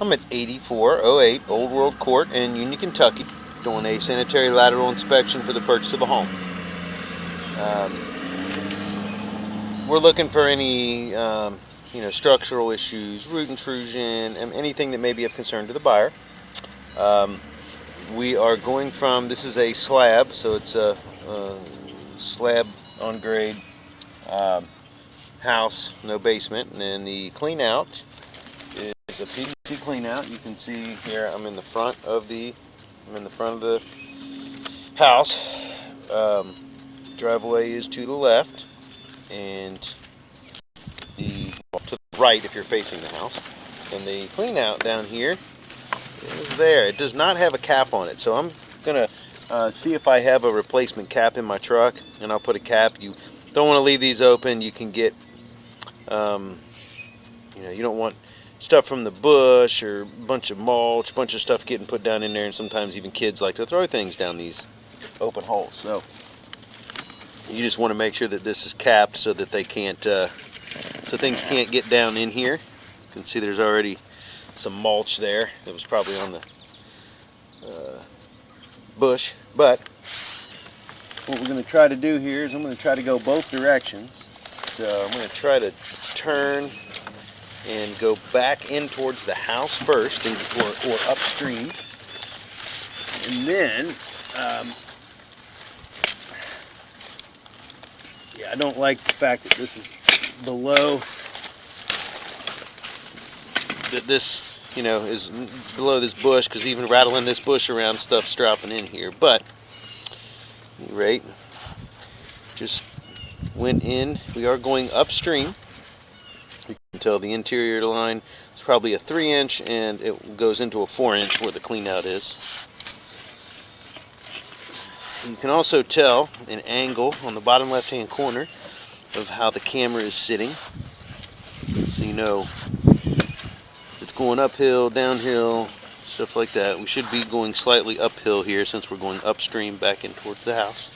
I'm at 8408 Old World Court in Union, Kentucky, doing a sanitary lateral inspection for the purchase of a home. We're looking for any structural issues, root intrusion, and anything that may be of concern to the buyer. We are going from, this is a slab, so it's a slab on grade house, no basement, and then the clean out is a PVC clean out. You can see here I'm in the front of the house. Driveway is to the left, and to the right if you're facing the house. And the clean out down here is there. It does not have a cap on it, so I'm gonna see if I have a replacement cap in my truck, and I'll put a cap. You don't want to leave these open. You can get you don't want stuff from the bush or a bunch of mulch, a bunch of stuff getting put down in there, and sometimes even kids like to throw things down these open holes. So you just want to make sure that this is capped so that they can't, so things can't get down in here. You can see there's already some mulch there that was probably on the bush. But what we're going to try to do here is I'm going to try to go both directions. So I'm going to try to turn and go back in towards the house first, or upstream, and then I don't like the fact that this is below, that this is below this bush, because even rattling this bush around, stuff's dropping in here. But at any rate, just went in. We are going upstream. You can tell the interior line is probably a 3-inch, and it goes into a 4-inch where the clean out is. You can also tell an angle on the bottom left hand corner of how the camera is sitting, so you know if it's going uphill, downhill, stuff like that. We should be going slightly uphill here since we're going upstream back in towards the house.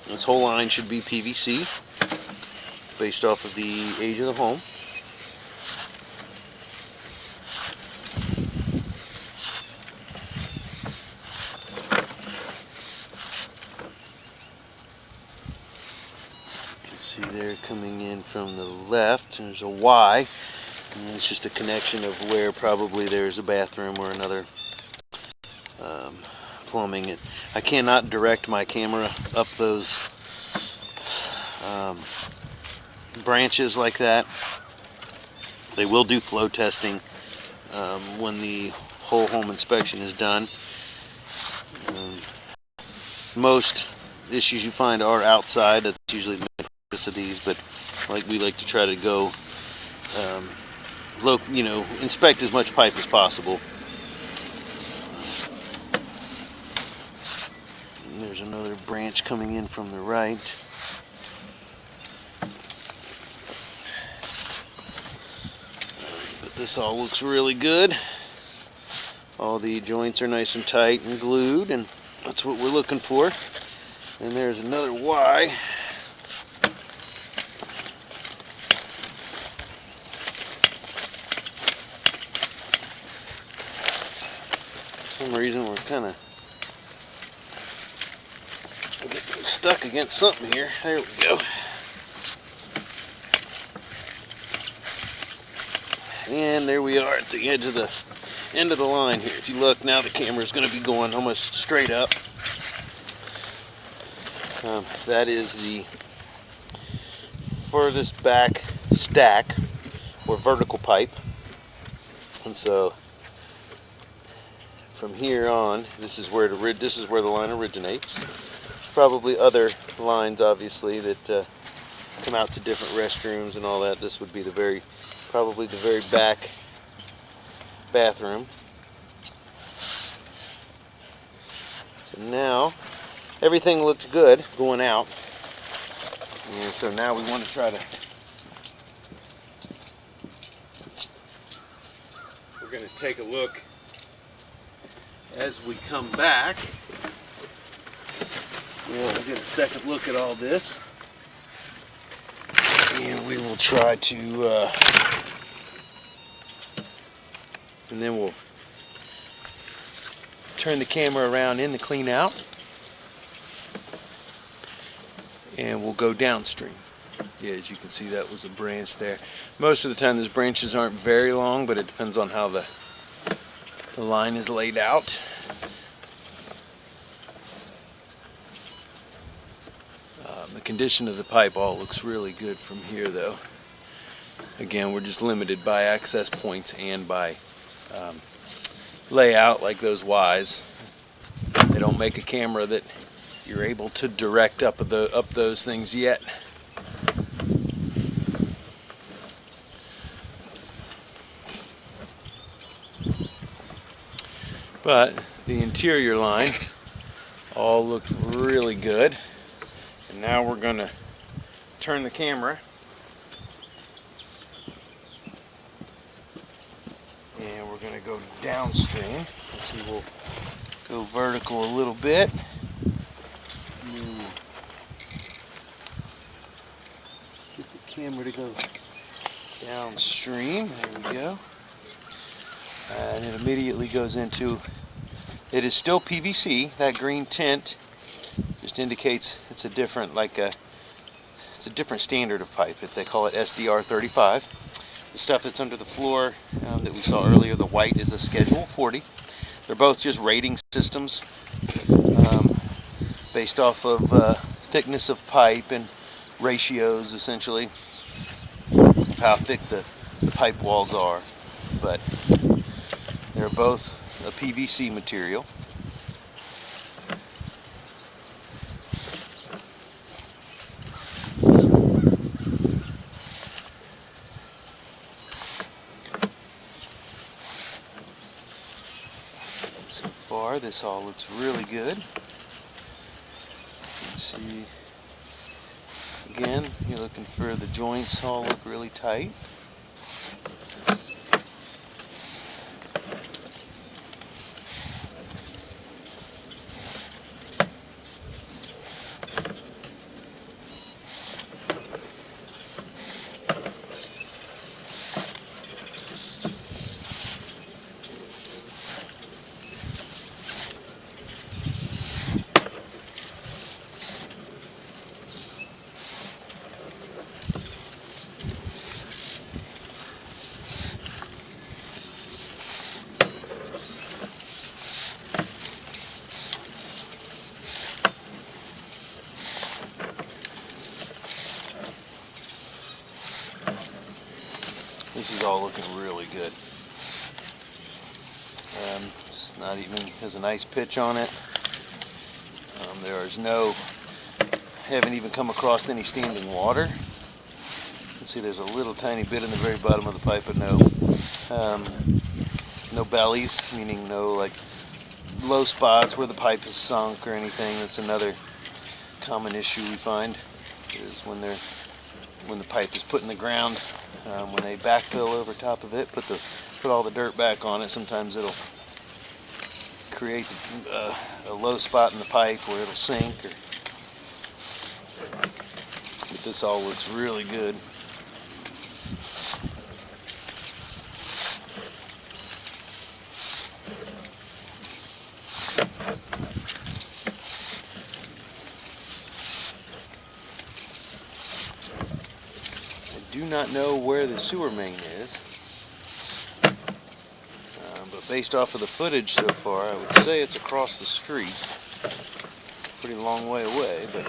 This whole line should be PVC based off of the age of the home. You can see there coming in from the left, there's a Y, and it's just a connection of where probably there's a bathroom or another plumbing. I cannot direct my camera up those branches like that. They will do flow testing when the whole home inspection is done. Most issues you find are outside. That's usually the main purpose of these, but we like to try to go inspect as much pipe as possible. And there's another branch coming in from the right. But this all looks really good. All the joints are nice and tight and glued, and that's what we're looking for. And there's another Y. For some reason we're kind of getting stuck against something here. There we go. And there we are at the edge of the end of the line here. If you look now, the camera is going to be going almost straight up. That is the furthest back stack or vertical pipe, and so from here on, this is where the line originates. There's probably other lines, obviously, that come out to different restrooms and all that. This would be probably the very back bathroom. So now everything looks good going out. And so now we want to try to, we're going to take a look as we come back. We'll get a second look at all this. And we will try to and then we'll turn the camera around in the clean out, and we'll go downstream. Yeah, as you can see, that was a branch there. Most of the time those branches aren't very long, but it depends on how the line is laid out. The condition of the pipe all looks really good from here, though. Again, we're just limited by access points and by layout, like those Ys. They don't make a camera that you're able to direct up those things yet. But the interior line all looked really good. And now we're going to turn the camera and we're going to go downstream. Let's see, we'll go vertical a little bit. Get the camera to go downstream. There we go. And it immediately goes into, it is still PVC. That green tint just indicates it's a different, it's a different standard of pipe. They call it SDR 35. The stuff that's under the floor that we saw earlier, the white, is a Schedule 40. They're both just rating systems based off of thickness of pipe and ratios, essentially, of how thick the pipe walls are. But they're both a PVC material. So far, this all looks really good. You can see, again, you're looking for the joints all look really tight. This is all looking really good. It's not even, has a nice pitch on it. There is no, haven't even come across any standing water. You can see there's a little tiny bit in the very bottom of the pipe, but no bellies, meaning no like low spots where the pipe is sunk or anything. That's another common issue we find, is when the pipe is put in the ground, when they backfill over top of it, put all the dirt back on it, sometimes it'll create a low spot in the pipe where it'll sink. But this all looks really good. I do not know where the sewer main is, but based off of the footage so far, I would say it's across the street. Pretty long way away, but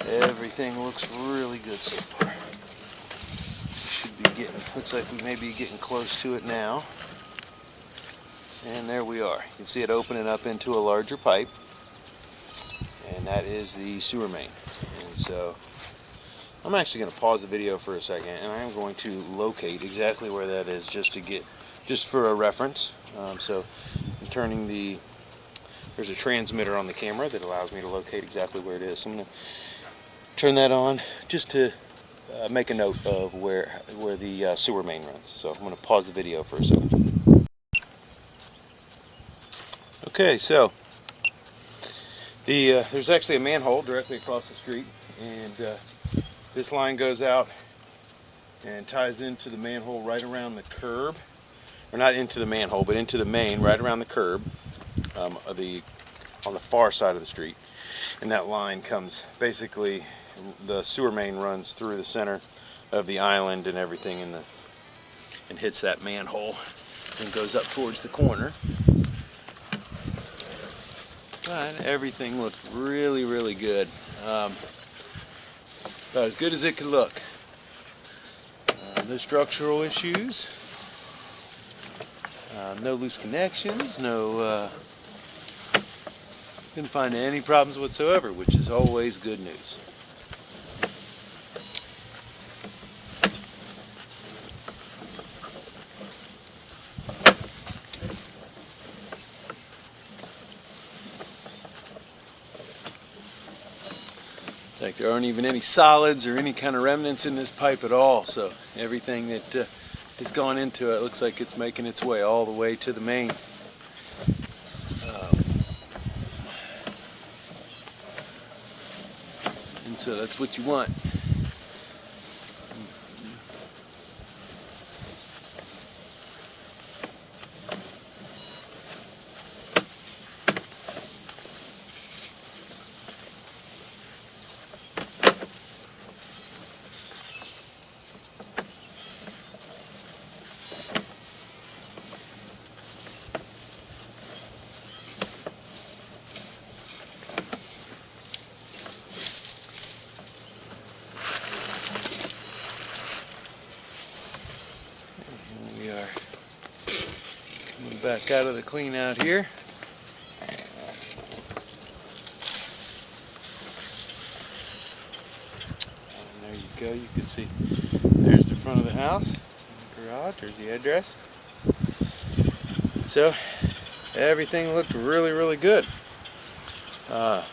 everything looks really good so far. Should be getting, looks like we may be getting close to it now. And there we are. You can see it opening up into a larger pipe, and that is the sewer main. And so I'm actually going to pause the video for a second, and I'm going to locate exactly where that is, just for a reference. So I'm turning there's a transmitter on the camera that allows me to locate exactly where it is. So I'm going to turn that on just to make a note of where the sewer main runs. So I'm going to pause the video for a second. Okay, so there's actually a manhole directly across the street, and this line goes out and ties into the manhole right around the curb. or not into the manhole, but into the main, right around the curb, on the far side of the street. And that line comes, basically, the sewer main runs through the center of the island and everything, and hits that manhole and goes up towards the corner. But everything looks really, really good. About as good as it could look. No structural issues. No loose connections. Didn't find any problems whatsoever, which is always good news. Like there aren't even any solids or any kind of remnants in this pipe at all, so everything that has gone into it looks like it's making its way all the way to the main. And so that's what you want. Back out of the clean out here. And there you go, you can see there's the front of the house, the garage, there's the address. So everything looked really, really good. Like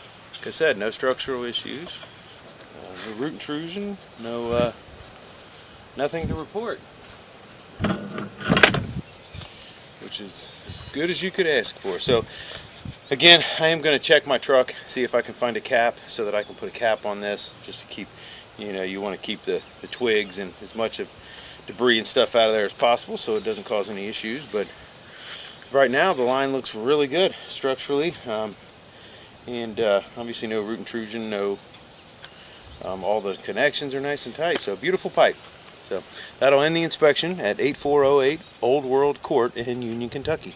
I said, no structural issues, no root intrusion, nothing to report. Which is as good as you could ask for. So again, I am going to check my truck, see if I can find a cap so that I can put a cap on this, just to keep, you want to keep the twigs and as much of debris and stuff out of there as possible so it doesn't cause any issues. But right now the line looks really good structurally, and obviously no root intrusion, all the connections are nice and tight, so beautiful pipe. So that'll end the inspection at 8408 Old World Court in Union, Kentucky.